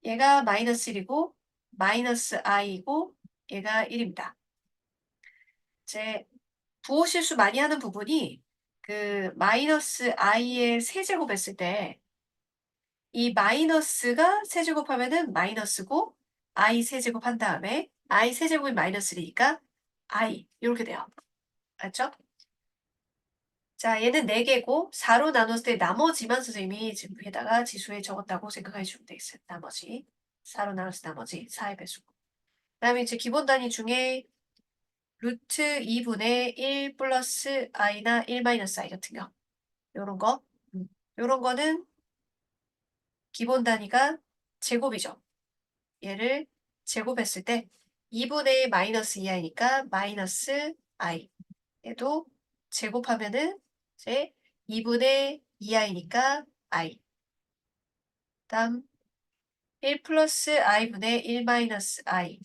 얘가 마이너스 1이고 마이너스 i이고 얘가 1입니다. 이제 부호 실수 많이 하는 부분이 그 마이너스 i의 세제곱 했을 때 이 마이너스가 세제곱하면은 마이너스고 i 세제곱 한 다음에 i 세제곱이 마이너스 1이니까 i 이렇게 돼요. 알죠? 자, 얘는 4개고 4로 나눴을 때 나머지만 선생님이 지금 위에다가 지수에 적었다고 생각해 주면 되겠어요. 나머지. 4로 나눴을 때 나머지 4의 배수고. 그다음에 이제 기본 단위 중에 루트 2분의 1 플러스 i나 1 마이너스 i 같은 거. 요런 거. 요런 거는 기본 단위가 제곱이죠. 얘를 제곱했을 때 2분의 마이너스 2i니까 마이너스 i. 얘도 제곱하면은 이제 2분의 2i니까 i. 다음 1 플러스 i분의 1 마이너스 i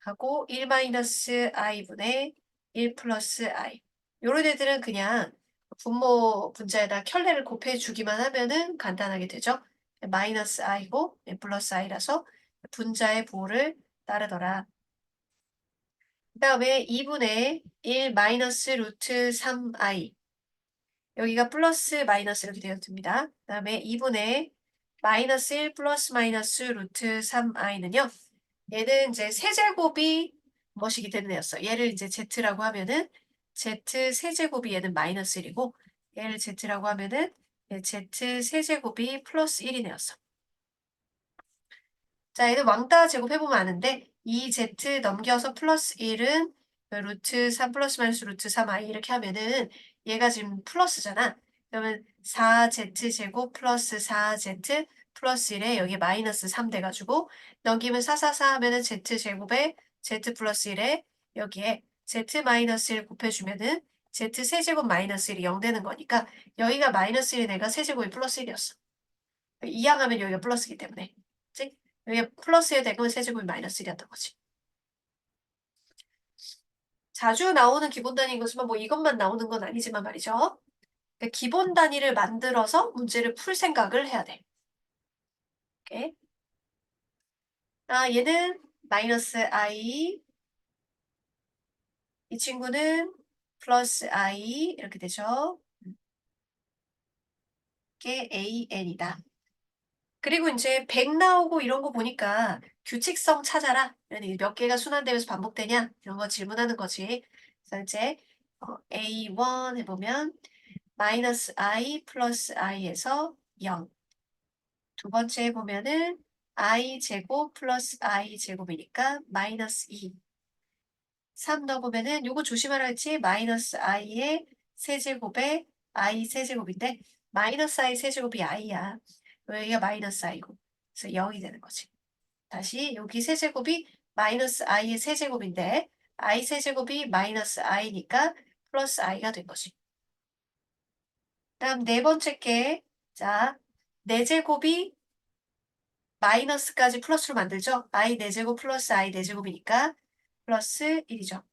하고 1 마이너스 i분의 1 플러스 i. 요런 애들은 그냥 분모 분자에다 켤레를 곱해주기만 하면은 간단하게 되죠. 마이너스 i고 플러스 i라서 분자의 부호를 따르더라. 그 다음에 2분의 1 마이너스 루트 3i. 여기가 플러스 마이너스 이렇게 되어집니다. 그 다음에 2분의 마이너스 1 플러스 마이너스 루트 3i는요. 얘는 이제 세제곱이 뭐시기 되는 애였어. 얘를 이제 z라고 하면은 z 세제곱이 얘는 마이너스 1이고 얘를 z라고 하면은 z 세제곱이 플러스 1이 되었어. 자, 얘는 왕따 제곱해보면 아는데 2z 넘겨서 플러스 1은 루트 3 플러스 마이너스 루트 3i 이렇게 하면은 얘가 지금 플러스잖아. 그러면 4z 제곱 플러스 4z 플러스 1에 여기 마이너스 3 돼가지고 넘기면 4, 4, 4 하면은 z 제곱에 z 플러스 1에 여기에 z 마이너스 1 곱해주면은 z 세제곱 마이너스 1이 0 되는 거니까 여기가 마이너스 1인 애가 세제곱이 플러스 1이었어. 이항하면 여기가 플러스이기 때문에. 그치? 여기가 플러스에 대고 세제곱이 마이너스 1이었던 거지. 자주 나오는 기본 단위인 것은 뭐 이것만 나오는 건 아니지만 말이죠. 그러니까 기본 단위를 만들어서 문제를 풀 생각을 해야 돼. 오케이? 아, 얘는 마이너스 i, 이 친구는 플러스 i 이렇게 되죠. 이게 an이다. 그리고 이제 100 나오고 이런 거 보니까 규칙성 찾아라. 몇 개가 순환되면서 반복되냐? 이런 거 질문하는 거지. 그래서 이제 A1 해보면 마이너스 i 플러스 i에서 0. 두 번째 해보면은 i 제곱 플러스 i 제곱이니까 마이너스 2. 3 넣어보면은 요거 조심하라 했지. 마이너스 i의 세제곱에 i 세제곱인데 마이너스 i 세제곱이 i야. 여기가 마이너스 i고 그래서 0이 되는 거지. 다시 여기 세제곱이 마이너스 i의 세제곱인데 i 세제곱이 마이너스 i니까 플러스 i가 된 거지. 다음 네 번째 게 자, 4제곱이 마이너스까지 플러스로 만들죠. i 4제곱 플러스 i 4제곱이니까 플러스 1이죠.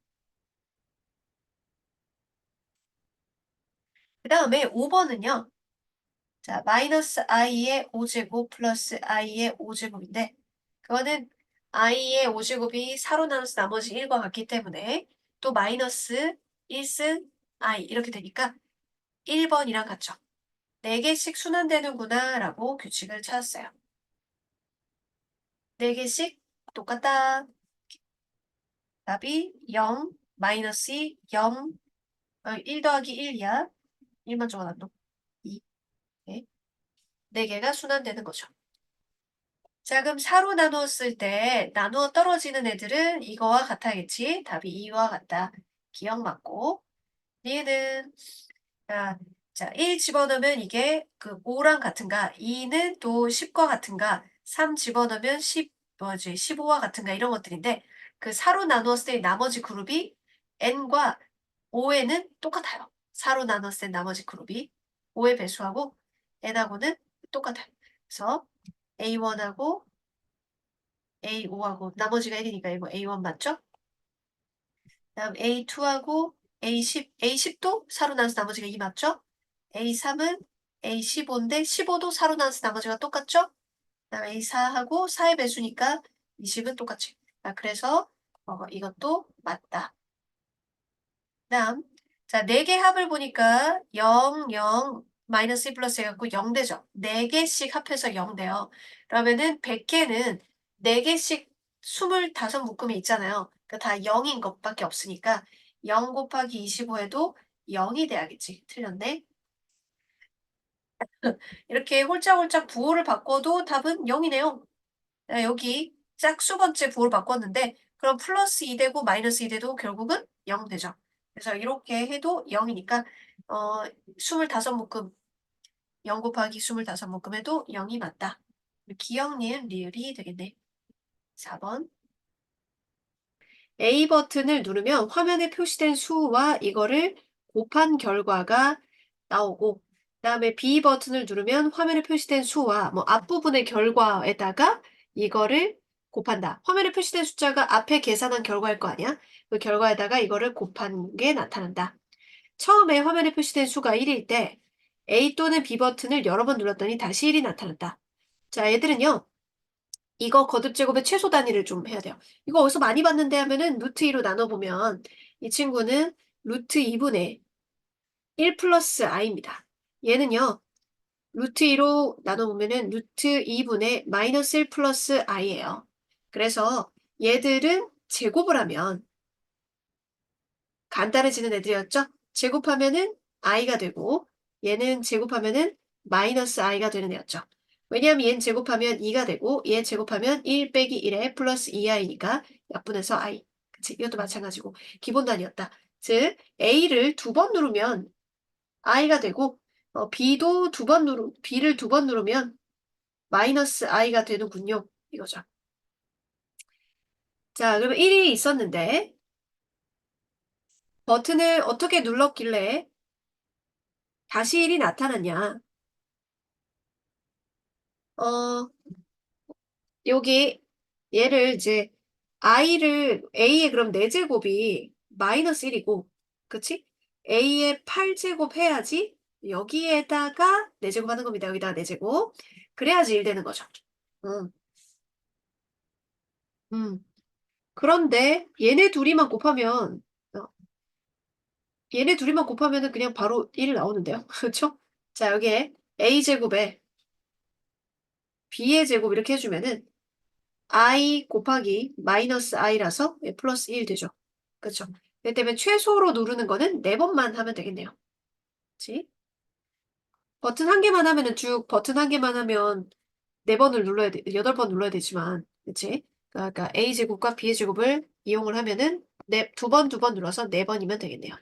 그 다음에 5번은요. 자, 마이너스 i의 5제곱 플러스 i의 5제곱인데 그거는 i의 5제곱이 4로 나눠서 나머지 1과 같기 때문에 또 마이너스 1승 i 이렇게 되니까 1번이랑 같죠. 4개씩 순환되는구나 라고 규칙을 찾았어요. 4개씩 똑같다. 답이 0, 마이너스 2, 0, 1 더하기 1이야. 1만 적어놨노. 2, 네. 4개가 순환되는 거죠. 자, 그럼 4로 나누었을 때 나누어 떨어지는 애들은 이거와 같아야겠지. 답이 2와 같다. 기억 맞고. 얘는 자, 1 집어넣으면 이게 그 5랑 같은가? 2는 또 10과 같은가? 3 집어넣으면 15와 같은가? 이런 것들인데 그 4로 나누었을 때 나머지 그룹이 n과 5에는 똑같아요. 4로 나눴을 때 나머지 그룹이 5의 배수하고 n하고는 똑같아요. 그래서 A1하고 A5하고 나머지가 1이니까 이거 A1 맞죠? 다음 A2하고 A10도 4로 나눠서 나머지가 2 맞죠? A3은 A15인데 15도 4로 나눠서 나머지가 똑같죠? 그다음에 이 4하고 4의 배수니까 20은 똑같이. 그래서 이것도 맞다. 그다음 자, 4개 합을 보니까 0, 0, 마이너스 1 플러스 해갖고 0 되죠. 4개씩 합해서 0 돼요. 그러면은 100개는 4개씩 25묶음이 있잖아요. 그러니까 다 0인 것밖에 없으니까 0 곱하기 25 해도 0이 돼야겠지. 틀렸네. 이렇게 홀짝홀짝 부호를 바꿔도 답은 0이네요. 여기 짝수번째 부호를 바꿨는데 그럼 플러스 2 되고 마이너스 2 돼도 결국은 0 되죠. 그래서 이렇게 해도 0이니까 25묶음 0 곱하기 25묶음 해도 0이 맞다. 기억, 니은, 리을이 되겠네. 4번. A 버튼을 누르면 화면에 표시된 수와 이거를 곱한 결과가 나오고 그다음에 B 버튼을 누르면 화면에 표시된 수와 뭐 앞부분의 결과에다가 이거를 곱한다. 화면에 표시된 숫자가 앞에 계산한 결과일 거 아니야? 그 결과에다가 이거를 곱한 게 나타난다. 처음에 화면에 표시된 수가 1일 때 A 또는 B 버튼을 여러 번 눌렀더니 다시 1이 나타났다. 자, 얘들은요. 이거 거듭제곱의 최소 단위를 좀 해야 돼요. 이거 어디서 많이 봤는데 하면은 루트 2로 나눠보면 이 친구는 루트 2분의 1 플러스 i입니다. 얘는요. 루트 2로 나눠보면은 루트 2분의 마이너스 1 플러스 i예요. 그래서 얘들은 제곱을 하면 간단해지는 애들이었죠? 제곱하면은 i가 되고 얘는 제곱하면은 마이너스 i가 되는 애였죠. 왜냐하면 얘는 제곱하면 2가 되고 얘 제곱하면 1 빼기 1에 플러스 2i니까 약분해서 i. 그치? 이것도 마찬가지고 기본 단위였다. 즉 a를 2번 누르면 i가 되고 b도 b를 2번 누르면 마이너스 i가 되는군요. 이거죠. 자, 그러면 1이 있었는데 버튼을 어떻게 눌렀길래 다시 1이 나타났냐? 어, 여기 얘를 이제 a의 그럼 4제곱이 마이너스 1이고 그치? a의 8제곱 해야지 여기에다가 4제곱 하는 겁니다. 여기다가 4제곱. 그래야지 1 되는 거죠. 음, 음. 그런데 어, 얘네 둘이만 곱하면은 그냥 바로 1이 나오는데요. 그렇죠? 자, 여기에 a제곱에 b의 제곱 이렇게 해주면은 i 곱하기 마이너스 i라서 플러스 1 되죠. 그렇죠? 그렇기 때문에 최소로 누르는 거는 4번만 하면 되겠네요. 그치? 버튼 한 개만 하면은 버튼 한 개만 하면 4번을 눌러야 돼, 8번 눌러야 되지만, 그치? 그러니까 a제곱과 b의 제곱을 이용을 하면은 2번 눌러서 4번이면 되겠네요.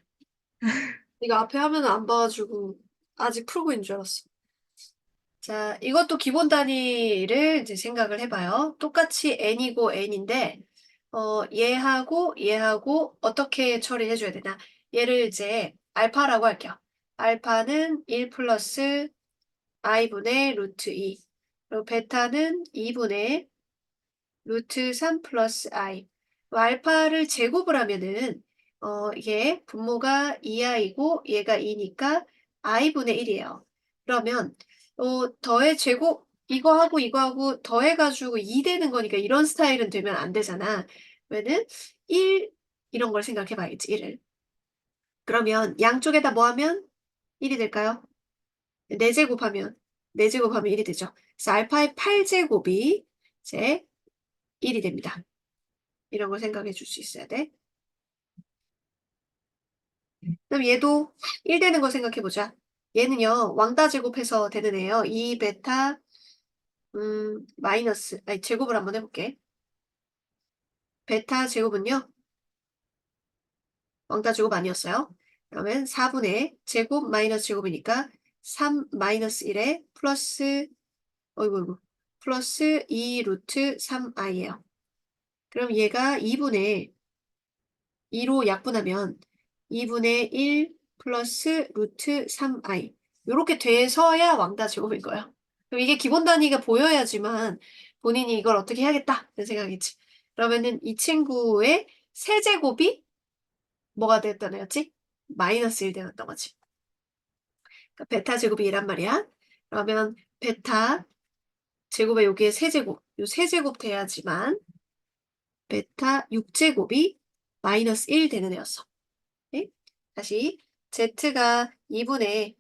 이거 앞에 화면 안 봐가지고 아직 풀고 있는 줄 알았어. 자, 이것도 기본 단위를 이제 생각을 해봐요. 똑같이 n이고 n인데, 얘하고 어떻게 처리해줘야 되나? 얘를 이제 알파라고 할게요. 알파는 1 플러스 i분의 루트 2. 그리고 베타는 2분의 루트 3 플러스 i. 알파를 제곱을 하면은, 이게 분모가 2i고 얘가 2니까 i분의 1이에요. 그러면, 더해 제곱, 이거하고 더해가지고 2 되는 거니까 이런 스타일은 되면 안 되잖아. 그러면은 1, 이런 걸 생각해 봐야지, 1을. 그러면 양쪽에다 뭐 하면 1이 될까요? 4제곱하면, 4제곱하면 1이 되죠. 그래서 알파의 8제곱이 이제 1이 됩니다. 이런 걸 생각해 줄 수 있어야 돼. 그럼 얘도 1 되는 거 생각해 보자. 얘는요, 왕따 제곱해서 되는 애예요. 2 베타, 마이너스, 아니, 제곱을 한번 해볼게. 베타 제곱은요, 왕따 제곱 아니었어요. 그러면 4분의 제곱 마이너스 제곱이니까 3 마이너스 1에 플러스, 어이구, 플러스 2 루트 3i예요. 그럼 얘가 2분의 2로 약분하면 2분의 1 플러스 루트 3i. 이렇게 돼서야 왕따 제곱인 거예요. 그럼 이게 기본 단위가 보여야지만 본인이 이걸 어떻게 해야겠다 이런 생각이지. 그러면은 이 친구의 세제곱이 뭐가 됐다는 애였지? 마이너스 1 되었던 거지. 그러니까 베타 제곱이 2란 말이야. 그러면 베타 제곱에 여기에 세제곱, 요 세제곱 돼야지만 베타 6제곱이 마이너스 1 되는 애였어. 네? 다시 z가 2분의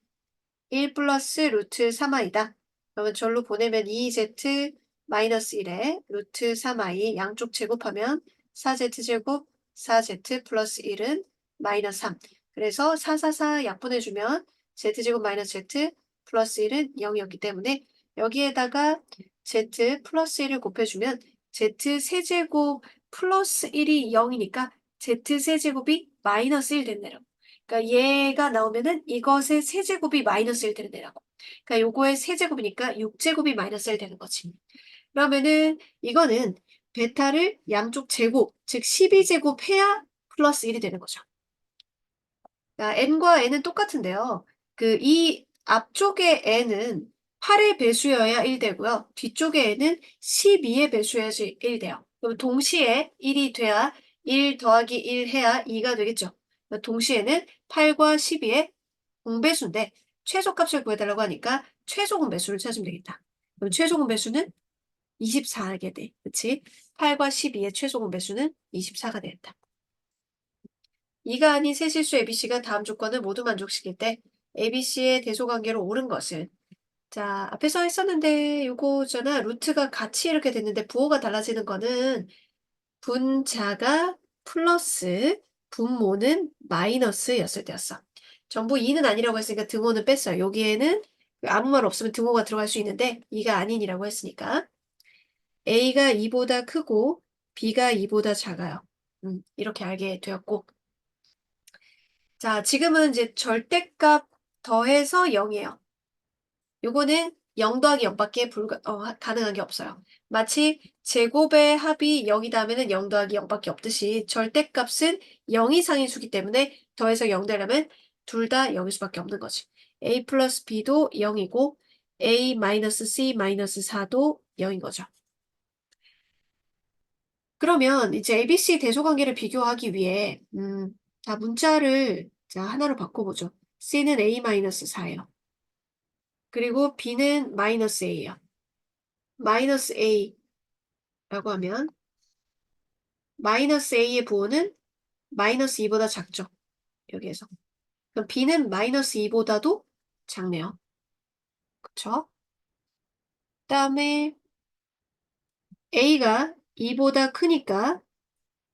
1 플러스 루트 3i다. 그러면 절로 보내면 2z 마이너스 1에 루트 3i 양쪽 제곱하면 4z제곱 4z 플러스 1은 마이너스 3. 그래서 4 약분해주면 z제곱 마이너스 z 플러스 1은 0이었기 때문에 여기에다가 z 플러스 1을 곱해주면 z 세제곱 플러스 1이 0이니까 z 세제곱이 마이너스 1 된대요. 그러니까 얘가 나오면은 이것의 세제곱이 마이너스 1 되는 애라고. 그러니까 요거의 세제곱이니까 6제곱이 마이너스 1 되는 거지. 그러면은 이거는 베타를 양쪽 제곱, 즉 12제곱 해야 플러스 1이 되는 거죠. 그러니까 n과 n은 똑같은데요. 이 앞쪽의 n은 8의 배수여야 1 되고요. 뒤쪽의 n은 12의 배수여야지 1 돼요. 그럼 동시에 1이 돼야 1 더하기 1 해야 2가 되겠죠. 동시에는 8과 12의 공배수인데 최소값을 구해달라고 하니까 최소 공배수를 찾으면 되겠다. 그럼 최소 공배수는 24게 돼. 그치? 8과 12의 최소 공배수는 24가 되겠다. 2가 아닌 세 실수 ABC가 다음 조건을 모두 만족시킬 때 ABC의 대소관계로 옳은 것은 자, 앞에서 했었는데 요거잖아. 루트가 같이 이렇게 됐는데 부호가 달라지는 거는 분자가 플러스 분모는 마이너스였을 때였어. 전부 2는 아니라고 했으니까 등호는 뺐어요. 여기에는 아무 말 없으면 등호가 들어갈 수 있는데 2가 아닌이라고 했으니까 A가 2보다 크고 B가 2보다 작아요. 이렇게 알게 되었고 자, 지금은 이제 절대값 더해서 0이에요. 요거는 0 더하기 0밖에 가능한 게 없어요. 마치 제곱의 합이 0이다 하면은 0 더하기 0밖에 없듯이 절대값은 0 이상인 수기 때문에 더해서 0 되려면 둘 다 0일 수밖에 없는 거지. A 플러스 B도 0이고 A 마이너스 C 마이너스 4도 0인 거죠. 그러면 이제 ABC 대소관계를 비교하기 위해 자 문자를 자 하나로 바꿔보죠. C는 A 마이너스 4예요. 그리고 B는 마이너스 A예요. 마이너스 A라고 하면 마이너스 A의 부호는 마이너스 2보다 작죠. 여기에서. 그럼 B는 마이너스 2보다도 작네요. 그쵸? 그다음에 A가 2보다 크니까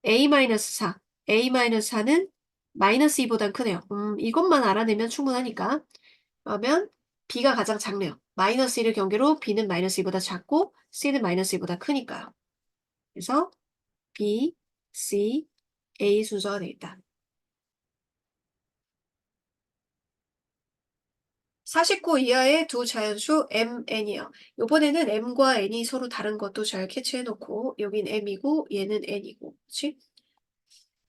A 마이너스 4. A 마이너스 4는 마이너스 2보다 크네요. 이것만 알아내면 충분하니까. 그러면 B가 가장 작네요. 마이너스 1을 경계로 B는 마이너스 2보다 작고 C는 마이너스 2보다 크니까요. 그래서 B, C, A 순서가 되겠다. 49 이하의 두 자연수 M, N이요. 이번에는 M과 N이 서로 다른 것도 잘 캐치해놓고 여긴 M이고 얘는 N이고 그치?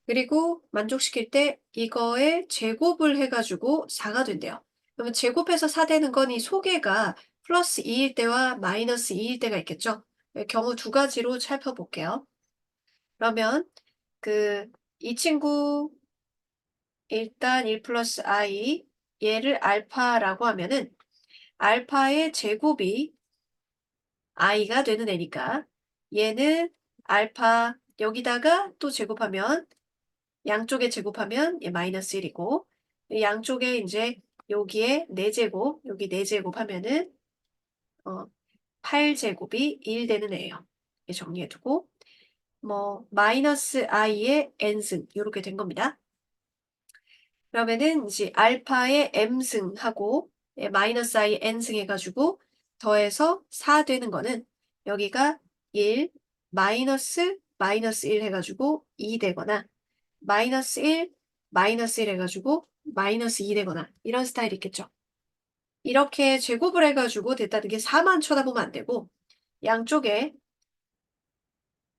그리고 만족시킬 때 이거에 제곱을 해가지고 4가 된대요. 그러면 제곱해서 4 되는 건 이 소개가 플러스 2일 때와 마이너스 2일 때가 있겠죠? 경우 두 가지로 살펴볼게요. 그러면 이 친구 일단 1 플러스 I 얘를 알파라고 하면은 알파의 제곱이 i가 되는 애니까 얘는 알파 여기다가 또 제곱하면 양쪽에 제곱하면 얘 마이너스 1이고 양쪽에 이제 여기에 4제곱 여기 4제곱 하면은 8제곱이 1 되는 애예요. 정리해두고 뭐 마이너스 i의 n승 이렇게 된 겁니다. 그러면은 이제 알파의 m승하고 마이너스 i n승 해가지고 더해서 4 되는 거는 여기가 1 마이너스 1 해가지고 2 되거나 마이너스 1 마이너스 1 해가지고 마이너스 2 되거나 이런 스타일이 있겠죠. 이렇게 제곱을 해가지고 됐다는 게 4만 쳐다보면 안 되고 양쪽에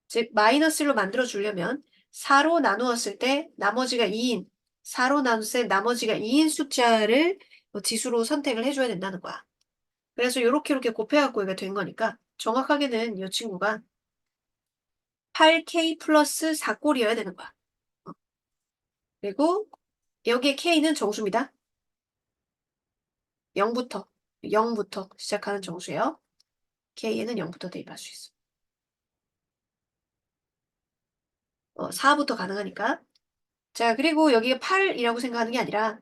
즉 마이너스 1로 만들어 주려면 4로 나누었을 때 나머지가 2인 4로 나눴을 때 나머지가 2인 숫자를 지수로 선택을 해줘야 된다는 거야. 그래서 이렇게 곱해갖고 이게 된 거니까 정확하게는 이 친구가 8K 플러스 4꼴이어야 되는 거야. 그리고 여기에 K는 정수입니다. 0부터 시작하는 정수예요. K에는 0부터 대입할 수 있어. 4부터 가능하니까. 자, 그리고 여기가 8이라고 생각하는 게 아니라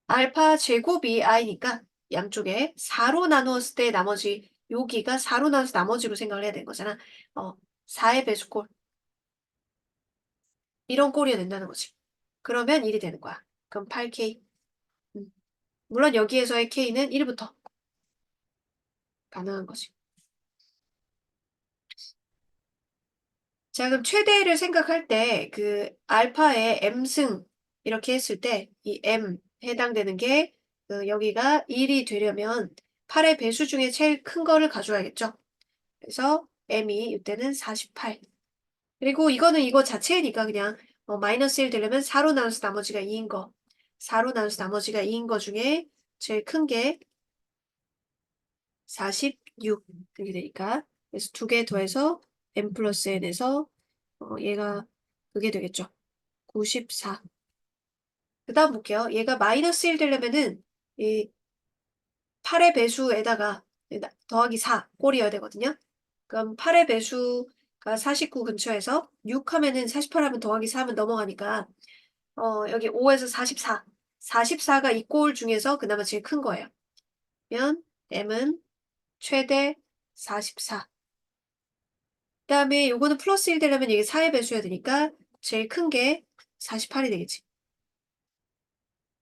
알파 제곱이 i니까 양쪽에 4로 나누었을 때 나머지 여기가 4로 나눠서 나머지로 생각을 해야 되는 거잖아. 4의 배수꼴. 이런 꼴이 된다는 거지. 그러면 1이 되는 거야. 그럼 8K. 물론 여기에서의 K는 1부터 가능한 거지. 자, 그럼 최대를 생각할 때 그 알파의 m승 이렇게 했을 때 이 m 해당되는 게 여기가 1이 되려면 8의 배수 중에 제일 큰 거를 가져와야겠죠. 그래서 m이 이때는 48. 그리고 이거는 이거 자체니까 그냥 마이너스 1 되려면 4로 나눠서 나머지가 2인 거. 4로 나눠서 나머지가 2인 거 중에 제일 큰 게 46 이렇게 되니까 그래서 두 개 더해서 m 플러스 n에서 얘가 그게 되겠죠. 94. 그 다음 볼게요. 얘가 마이너스 1 되려면은 이 8의 배수에다가 더하기 4 꼴이어야 되거든요. 그럼 8의 배수가 49 근처에서 6 하면은 48 하면 더하기 4 하면 넘어가니까 여기 5에서 44. 44가 이 꼴 중에서 그나마 제일 큰 거예요. 그러면 m은 최대 44. 그 다음에 요거는 플러스 1 되려면 이게 4의 배수여야 되니까 제일 큰 게 48이 되겠지.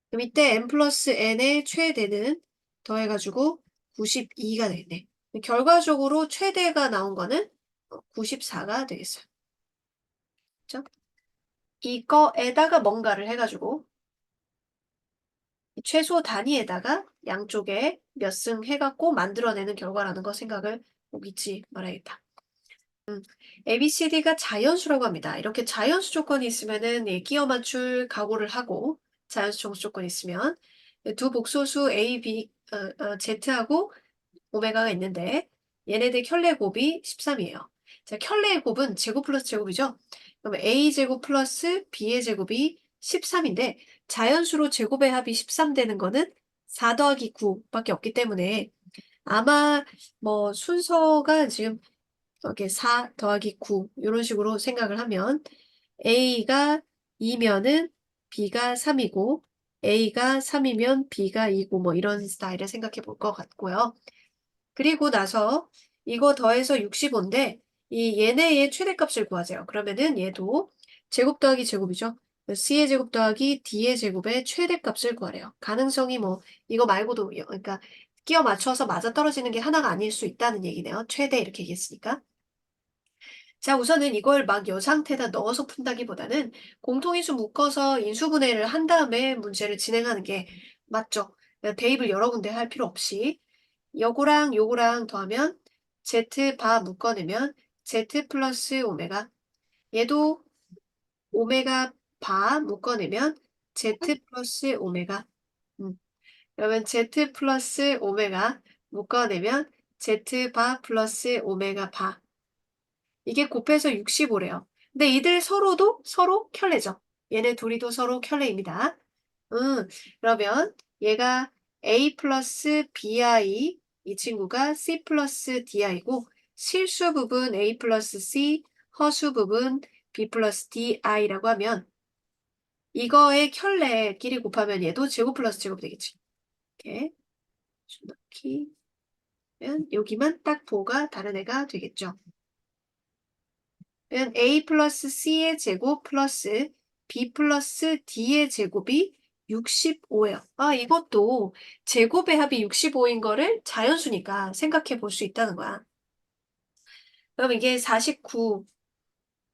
그럼 이때 n 플러스 n의 최대는 더해가지고 92가 되겠네. 결과적으로 최대가 나온 거는 94가 되겠어요. 그죠? 이거에다가 뭔가를 해가지고 최소 단위에다가 양쪽에 몇 승 해갖고 만들어내는 결과라는 거 생각을 꼭 잊지 말아야겠다. ABCD가 자연수라고 합니다. 이렇게 자연수 조건이 있으면은 끼워 맞출 각오를 하고 자연수 정수 조건이 있으면 두 복소수 A, B, Z하고 오메가가 있는데 얘네들 켤레 곱이 13이에요. 자, 켤레의 곱은 제곱 플러스 제곱이죠. 그러면 A제곱 플러스 B의 제곱이 13인데 자연수로 제곱의 합이 13 되는 거는 4 더하기 9밖에 없기 때문에 아마 뭐 순서가 지금 이렇게 4 더하기 9 이런 식으로 생각을 하면 A가 2면은 B가 3이고 A가 3이면 B가 2고 뭐 이런 스타일을 생각해 볼 것 같고요. 그리고 나서 이거 더해서 65인데 이 얘네의 최대값을 구하세요. 그러면은 얘도 제곱 더하기 제곱이죠. C의 제곱 더하기 D의 제곱의 최대값을 구하래요. 가능성이 뭐 이거 말고도 그러니까 끼워 맞춰서 맞아떨어지는 게 하나가 아닐 수 있다는 얘기네요. 최대 이렇게 얘기했으니까. 자, 우선은 이걸 막 여 상태에다 넣어서 푼다기보다는 공통인수 묶어서 인수분해를 한 다음에 문제를 진행하는 게 맞죠. 대입을 여러 군데 할 필요 없이 요거랑 요거랑 더하면 Z 바 묶어내면 Z 플러스 오메가 얘도 오메가 바 묶어내면 Z 플러스 오메가 그러면 Z 플러스 오메가 묶어내면 Z 바 플러스 오메가 바 이게 곱해서 65래요. 근데 이들 서로도 서로 켤레죠. 얘네 둘이도 서로 켤레입니다. 그러면 얘가 A 플러스 BI 이 친구가 C 플러스 DI고 실수 부분 A 플러스 C 허수 부분 B 플러스 DI라고 하면 이거의 켤레끼리 곱하면 얘도 제곱 플러스 제곱이 되겠지. 이렇게 넣기면 여기만 딱 보가 다른 애가 되겠죠. 그러면 A 플러스 C의 제곱 플러스 B 플러스 D의 제곱이 65예요. 아, 이것도 제곱의 합이 65인 거를 자연수니까 생각해 볼 수 있다는 거야. 그럼 이게 49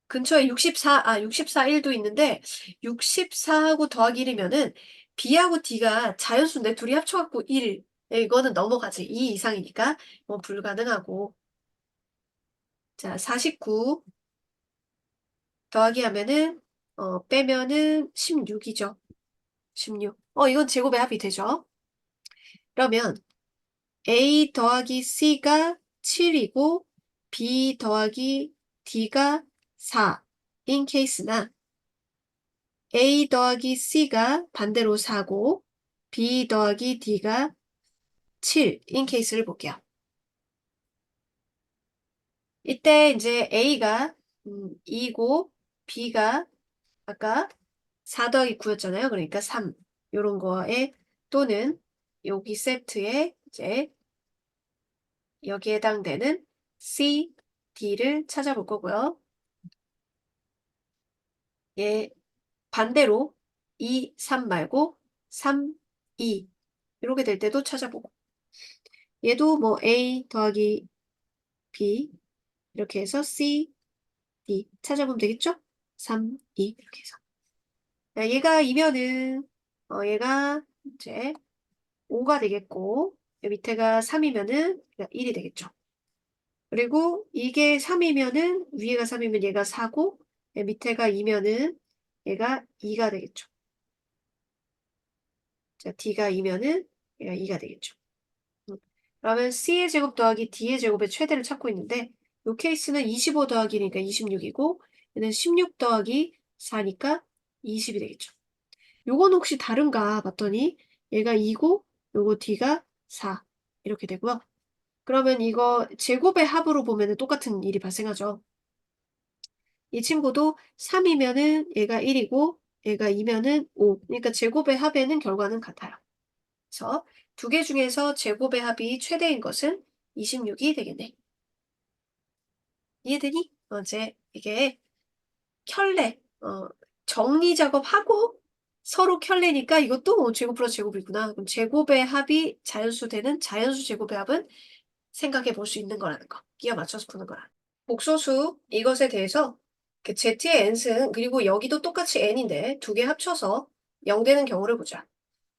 근처에 64, 1도 있는데 64하고 더하기 1이면은 B하고 D가 자연수인데 둘이 합쳐갖고 1. 이거는 넘어가지. 2 이상이니까 뭐 불가능하고. 자, 49 더하기 하면은 빼면은 16이죠. 16. 이건 제곱의 합이 되죠. 그러면 A 더하기 C가 7이고 B 더하기 D가 4인 케이스나 A 더하기 C가 반대로 4고 B 더하기 D가 7인 케이스를 볼게요. 이때 이제 A가 2고 B가 아까 4 더하기 9였잖아요. 그러니까 3. 요런 거에 또는 여기 세트에 이제 여기에 해당되는 C, D를 찾아볼 거고요. 예, 반대로 2, 3 말고 3, 2 이렇게 될 때도 찾아보고 얘도 뭐 A 더하기 B 이렇게 해서 C, D 찾아보면 되겠죠? 3, 2 이렇게 해서 얘가 2면은 얘가 이제 5가 되겠고 밑에가 3이면은 1이 되겠죠. 그리고 이게 3이면은 위에가 3이면 얘가 4고 밑에가 2면은 얘가 2가 되겠죠. 자, D가 2면은 얘가 2가 되겠죠. 그러면 C의 제곱 더하기 D의 제곱의 최대를 찾고 있는데 이 케이스는 25 더하기니까 26이고 얘는 16 더하기 4니까 20이 되겠죠. 요건 혹시 다른가 봤더니 얘가 2고 요거 D가 4 이렇게 되고요. 그러면 이거 제곱의 합으로 보면 똑같은 일이 발생하죠. 이 친구도 3이면은 얘가 1이고 얘가 2면은 5. 그러니까 제곱의 합에는 결과는 같아요. 그래서 두 개 중에서 제곱의 합이 최대인 것은 26이 되겠네. 이해되니? 이제 이게 켤레, 정리 작업하고 서로 켤레니까 이것도 제곱 플러스 제곱이구나. 그럼 제곱의 합이 자연수 되는 자연수 제곱의 합은 생각해 볼 수 있는 거라는 거. 끼워 맞춰서 푸는 거라. 복소수 이것에 대해서 그 Z의 n승 그리고 여기도 똑같이 n인데 두 개 합쳐서 0 되는 경우를 보자.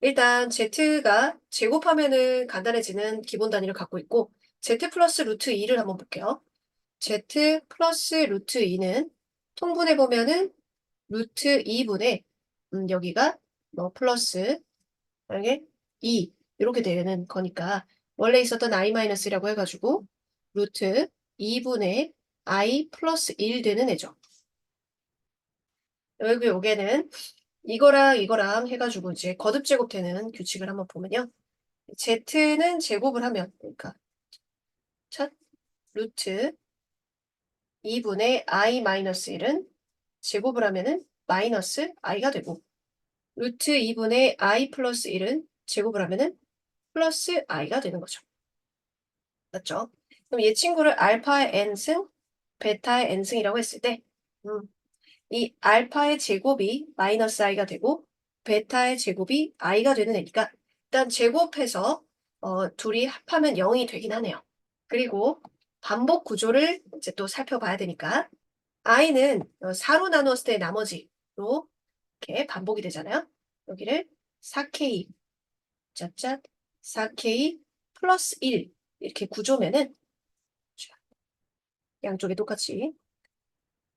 일단 Z가 제곱하면은 간단해지는 기본 단위를 갖고 있고 Z 플러스 루트 2를 한번 볼게요. Z 플러스 루트 2는 통분해 보면은 루트 2분의 여기가 뭐 플러스 만약에 2 이렇게 되는 거니까 원래 있었던 i-라고 해가지고 루트 2분의 i 플러스 1 되는 애죠. 여기 요게는 이거랑 이거랑 해가지고 이제 거듭제곱되는 규칙을 한번 보면요. z는 제곱을 하면 그러니까 첫 루트 2분의 i-1은 제곱을 하면은 마이너스 i가 되고 루트 2분의 i 플러스 1은 제곱을 하면은 플러스 i가 되는 거죠. 맞죠? 그럼 얘 친구를 알파의 n승, 베타의 n승이라고 했을 때 이 알파의 제곱이 마이너스 i가 되고 베타의 제곱이 i가 되는 애니까 일단 제곱해서 둘이 합하면 0이 되긴 하네요. 그리고 반복 구조를 이제 또 살펴봐야 되니까 i는 4로 나누었을 때 나머지로 이렇게 반복이 되잖아요. 여기를 4k 짭짭 4k 플러스 1 이렇게 구조면은 양쪽에 똑같이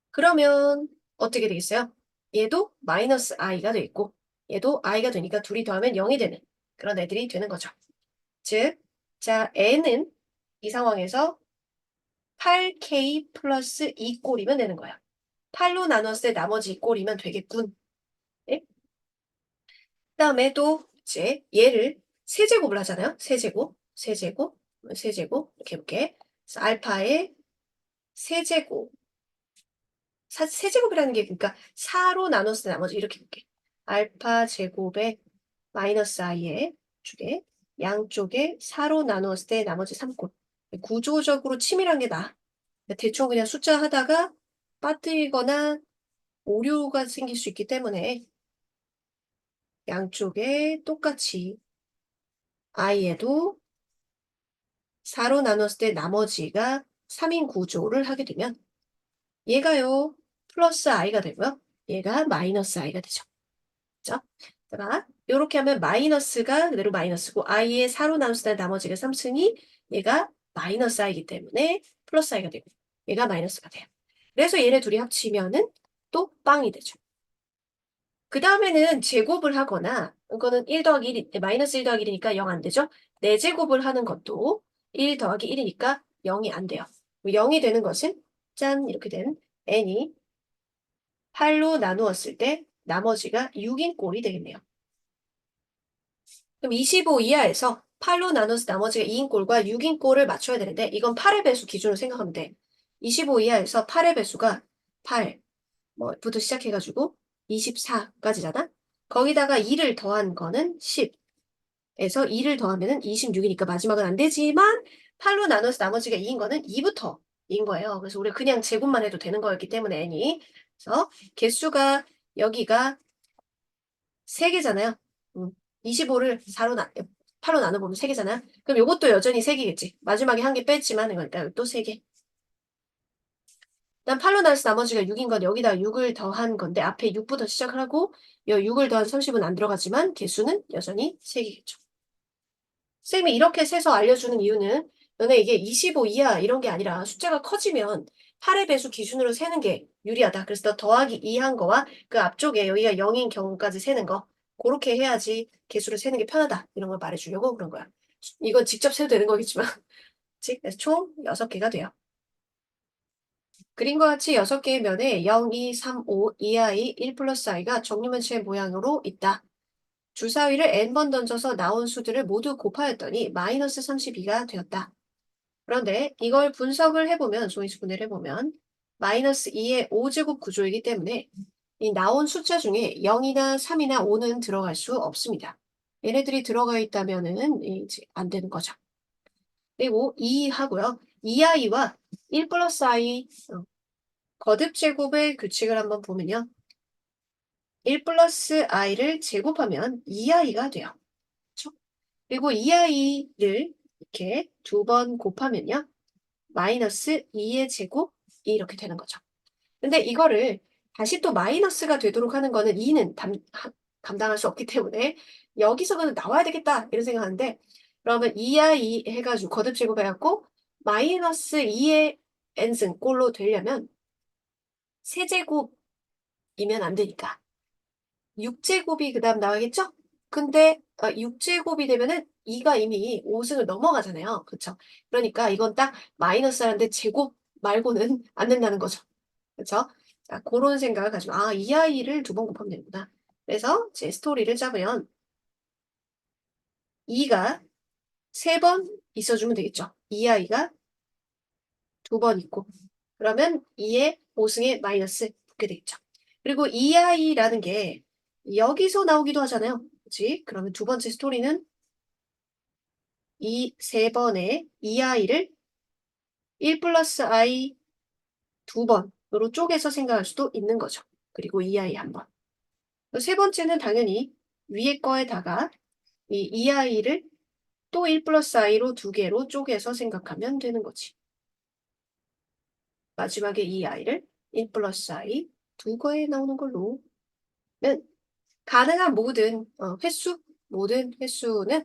그러면 어떻게 되겠어요? 얘도 마이너스 i가 돼 있고 얘도 i가 되니까 둘이 더하면 0이 되는 그런 애들이 되는 거죠. 즉, 자 n은 이 상황에서 8k 플러스 2꼴이면 되는 거야. 8로 나눴을 때 나머지 2꼴이면 되겠군. 네? 그다음에 또 이제 얘를 세제곱을 하잖아요. 세제곱, 세제곱, 세제곱 이렇게 해볼게. 그래서 알파의 세제곱 세제곱이라는 게 그러니까 4로 나눴을 때 나머지 이렇게 볼게. 알파 제곱에 마이너스 i의 쪽에 양쪽에 4로 나누었을 때 나머지 3꼴. 구조적으로 치밀한 게 나아. 대충 그냥 숫자 하다가 빠뜨리거나 오류가 생길 수 있기 때문에 양쪽에 똑같이 i에도 4로 나눴을 때 나머지가 3인 구조를 하게 되면 얘가요 플러스 i가 되고요. 얘가 마이너스 i가 되죠. 그죠? 자, 이렇게 하면 마이너스가 그대로 마이너스고 i의 4로 나눴을 때 나머지가 3승이 얘가 마이너스 i이기 때문에 플러스 i가 되고 얘가 마이너스가 돼요. 그래서 얘네 둘이 합치면은 또 빵이 되죠. 그 다음에는 제곱을 하거나 이거는 1 더하기 1, 마이너스 1 더하기 1이니까 0 안 되죠. 4제곱을 하는 것도 1 더하기 1이니까 0이 안 돼요. 0이 되는 것은 짠 이렇게 된 n이 8로 나누었을 때 나머지가 6인 꼴이 되겠네요. 그럼 25 이하에서 8로 나눠서 나머지가 2인 꼴과 6인 꼴을 맞춰야 되는데 이건 8의 배수 기준으로 생각하면 돼. 25 이하에서 8의 배수가 8, 부터 시작해가지고 24까지잖아? 거기다가 2를 더한 거는 10에서 2를 더하면은 26이니까 마지막은 안 되지만 8로 나눠서 나머지가 2인 거는 2부터 인 거예요. 그래서 우리가 그냥 제곱만 해도 되는 거였기 때문에 n이. 그래서 개수가 여기가 3개잖아요. 25를 8로 나눠보면 3개잖아. 그럼 요것도 여전히 3개겠지. 마지막에 한 개 뺐지만 그러니까 또 3개. 난 8로 나눠서 나머지가 6인 건 여기다 6을 더한 건데 앞에 6부터 시작을 하고 이 6을 더한 30은 안 들어가지만 개수는 여전히 3개겠죠. 쌤이 이렇게 세서 알려주는 이유는 너네 이게 25 이하 이런 게 아니라 숫자가 커지면 8의 배수 기준으로 세는 게 유리하다. 그래서 너 더하기 2 한 거와 그 앞쪽에 여기가 0인 경우까지 세는 거 그렇게 해야지 개수를 세는 게 편하다. 이런 걸 말해주려고 그런 거야. 이건 직접 세도 되는 거겠지만 그래서 총 6개가 돼요. 그림과 같이 6개의 면에 0, 2, 3, 5, 2i, 1 플러스 i가 정류면체의 모양으로 있다. 주사위를 n번 던져서 나온 수들을 모두 곱하였더니 마이너스 32가 되었다. 그런데 이걸 분석을 해보면, 소인수 분해를 해보면 마이너스 2의 5제곱 구조이기 때문에 이 나온 숫자 중에 0이나 3이나 5는 들어갈 수 없습니다. 얘네들이 들어가 있다면은 이제 안 되는 거죠. 그리고 2 하고요. 2i와 1 플러스 i 거듭 제곱의 규칙을 한번 보면요. 1 플러스 i를 제곱하면 2i가 돼요. 그렇죠? 그리고 2i를 이렇게 2번 곱하면요. 마이너스 2의 제곱 이렇게 되는 거죠. 근데 이거를 다시 또 마이너스가 되도록 하는 거는 2는 감당할 수 없기 때문에 여기서는 나와야 되겠다 이런 생각하는데 그러면 2i 해가지고 거듭 제곱해갖고 마이너스 2의 n승 꼴로 되려면 세제곱이면 안 되니까 6제곱이 그 다음 나와야겠죠? 근데 6제곱이 되면은 2가 이미 5승을 넘어가잖아요. 그렇죠? 그러니까 이건 딱 마이너스 하는데 제곱 말고는 안 된다는 거죠. 그렇죠? 자, 그런 생각을 가지고 이 아이를 2번 곱하면 되는구나. 그래서 제 스토리를 짜면 2가 3번 있어주면 되겠죠. 이 아이가 2번 있고 그러면 2의 5승에 마이너스 붙게 되겠죠. 그리고 이 아이라는 게 여기서 나오기도 하잖아요. 그렇지? 그러면 두 번째 스토리는 이 3번의 이 아이를 1 플러스 i 2번으로 쪼개서 생각할 수도 있는 거죠. 그리고 이 아이 한 번. 세 번째는 당연히 위에 거에다가 이 아이를 또 1 플러스 i로 2개로 쪼개서 생각하면 되는 거지. 마지막에 이 아이를 1 플러스 i 2거에 나오는 걸로 면 가능한 모든 모든 횟수는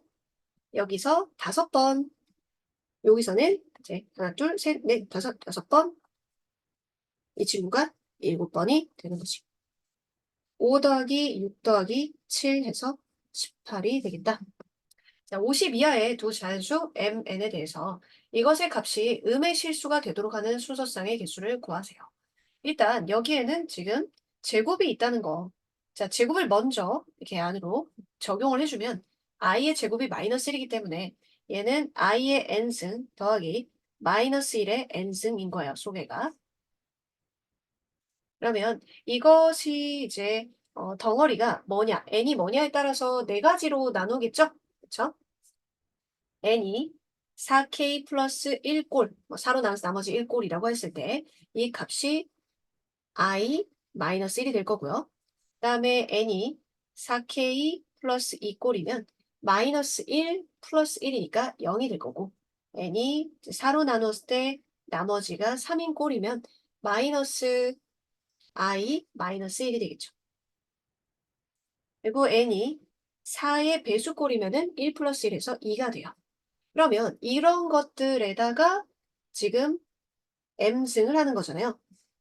여기서 5번, 여기서는 이제 하나, 둘, 셋, 넷, 다섯 번, 이 친구가 7번이 되는 거지. 5 더하기 6 더하기 7 해서 18이 되겠다. 자, 50 이하의 두 자연수 mn에 대해서 이것의 값이 음의 실수가 되도록 하는 순서상의 개수를 구하세요. 일단 여기에는 지금 제곱이 있다는 거. 자, 제곱을 먼저 이렇게 안으로 적용을 해주면 i의 제곱이 마이너스 1이기 때문에 얘는 i의 n승 더하기 마이너스 1의 n승인 거예요, 소개가. 그러면 이것이 이제 덩어리가 뭐냐, n이 뭐냐에 따라서 네 가지로 나누겠죠? 그렇죠? n이 4k 플러스 1꼴, 4로 나눠서 나머지 1꼴이라고 했을 때 이 값이 i 마이너스 1이 될 거고요. 그 다음에 n이 4k 플러스 2꼴이면 마이너스 1 플러스 1이니까 0이 될 거고 n이 4로 나눴을 때 나머지가 3인 꼴이면 마이너스 i 마이너스 1이 되겠죠. 그리고 n이 4의 배수꼴이면은 1 플러스 1에서 2가 돼요. 그러면 이런 것들에다가 지금 m승을 하는 거잖아요.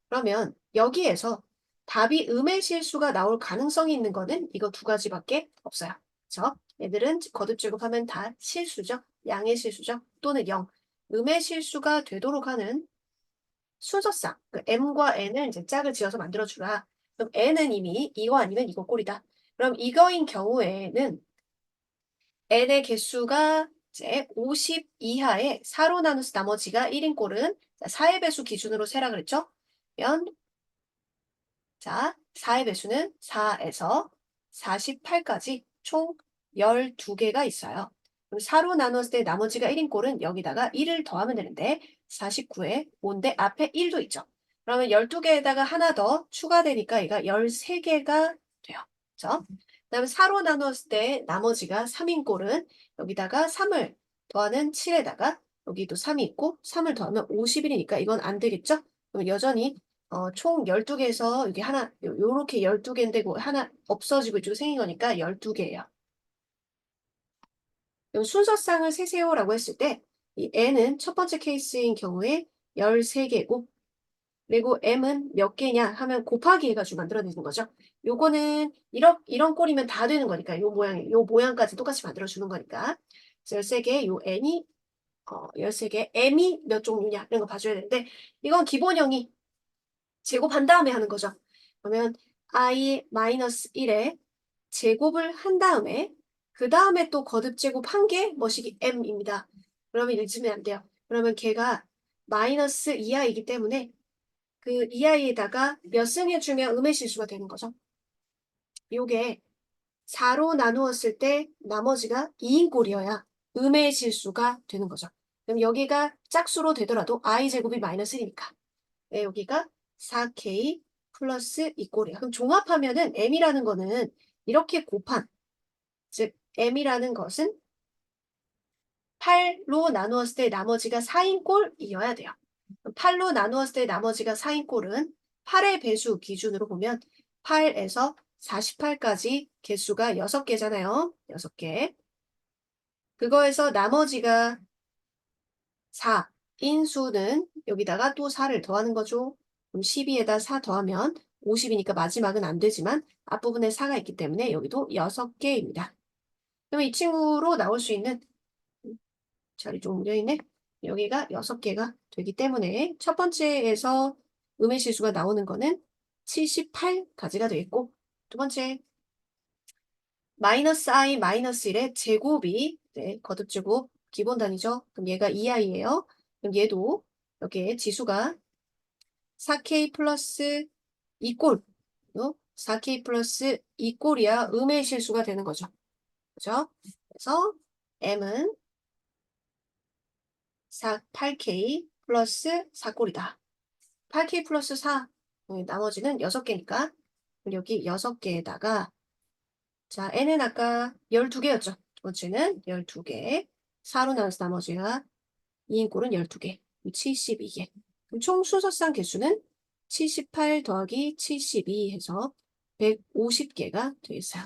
그러면 여기에서 답이 음의 실수가 나올 가능성이 있는 거는 이거 두 가지밖에 없어요. 그렇죠? 얘들은 거듭 제곱하면 다 실수죠. 양의 실수죠. 또는 0. 음의 실수가 되도록 하는 순서상 그 m과 n을 이제 짝을 지어서 만들어주라. 그럼 n은 이미 이거 아니면 이거 꼴이다. 그럼 이거인 경우에는 n의 개수가 이제 50 이하의 4로 나눠서 나머지가 1인 꼴은 4의 배수 기준으로 세라 그랬죠? 그러면 자, 4의 배수는 4에서 48까지 총 12개가 있어요. 그럼 4로 나눴을 때 나머지가 1인 꼴은 여기다가 1을 더하면 되는데 49에 5인데 앞에 1도 있죠. 그러면 12개에다가 하나 더 추가되니까 얘가 13개가 돼요. 그죠? 그다음에 4로 나눴을 때 나머지가 3인 꼴은 여기다가 3을 더하는 7에다가 여기도 3이 있고 3을 더하면 51이니까 이건 안 되겠죠? 그럼 여전히 총 12개에서 이게 하나 요렇게 12개인데 그 하나 없어지고 이쪽에 생긴 거니까 12개예요. 그럼 순서상을 세세요라고 했을 때 이 n은 첫 번째 케이스인 경우에 13개고 그리고 m은 몇 개냐 하면 곱하기 해가지고 만들어내는 거죠. 요거는 이런 꼴이면 다 되는 거니까 요 모양까지 똑같이 만들어주는 거니까 13개 요 n이 13개 m이 몇 종류냐 이런 거 봐줘야 되는데 이건 기본형이 제곱한 다음에 하는 거죠. 그러면 i-1에 제곱을 한 다음에 그 다음에 또 거듭 제곱한 게 뭐시기 m입니다. 그러면 읽으면 안 돼요. 그러면 걔가 마이너스 2i이기 때문에 그 2i에다가 몇 승해주면 음의 실수가 되는 거죠. 요게 4로 나누었을 때 나머지가 2인 꼴이어야 음의 실수가 되는 거죠. 그럼 여기가 짝수로 되더라도 i제곱이 마이너스 1이니까 네, 여기가 4k 플러스 2꼴이야. 그럼 종합하면은 m이라는 거는 이렇게 곱한, 즉 m이라는 것은 8로 나누었을 때 나머지가 4인 꼴이어야 돼요. 8로 나누었을 때 나머지가 4인 꼴은 8의 배수 기준으로 보면 8에서 48까지 개수가 6개잖아요. 6개. 그거에서 나머지가 4인 수는 여기다가 또 4를 더하는 거죠. 그럼 12에다 4 더하면 50이니까 마지막은 안 되지만 앞부분에 4가 있기 때문에 여기도 6개입니다. 그러면 이 친구로 나올 수 있는 자리 좀 옮겨있네. 여기가 6개가 되기 때문에 첫 번째에서 음의 실수가 나오는 거는 78가지가 되겠고 두 번째 마이너스 i 마이너스 1의 제곱이 네, 거듭제곱 기본 단위죠. 그럼 얘가 2i예요. 그럼 얘도 여기에 지수가 4k 플러스 2꼴 4k 플러스 2꼴이야 음의 실수가 되는 거죠. 그죠? 그래서 m은 8k 플러스 4꼴이다. 8k 플러스 4 나머지는 6개니까 여기 6개에다가 자 n은 아까 12개였죠. 두 번째는 12개 4로 나눠서 나머지가 2인 꼴은 12개 72개 그럼 총 순서상 개수는 78 더하기 72 해서 150개가 되겠어요.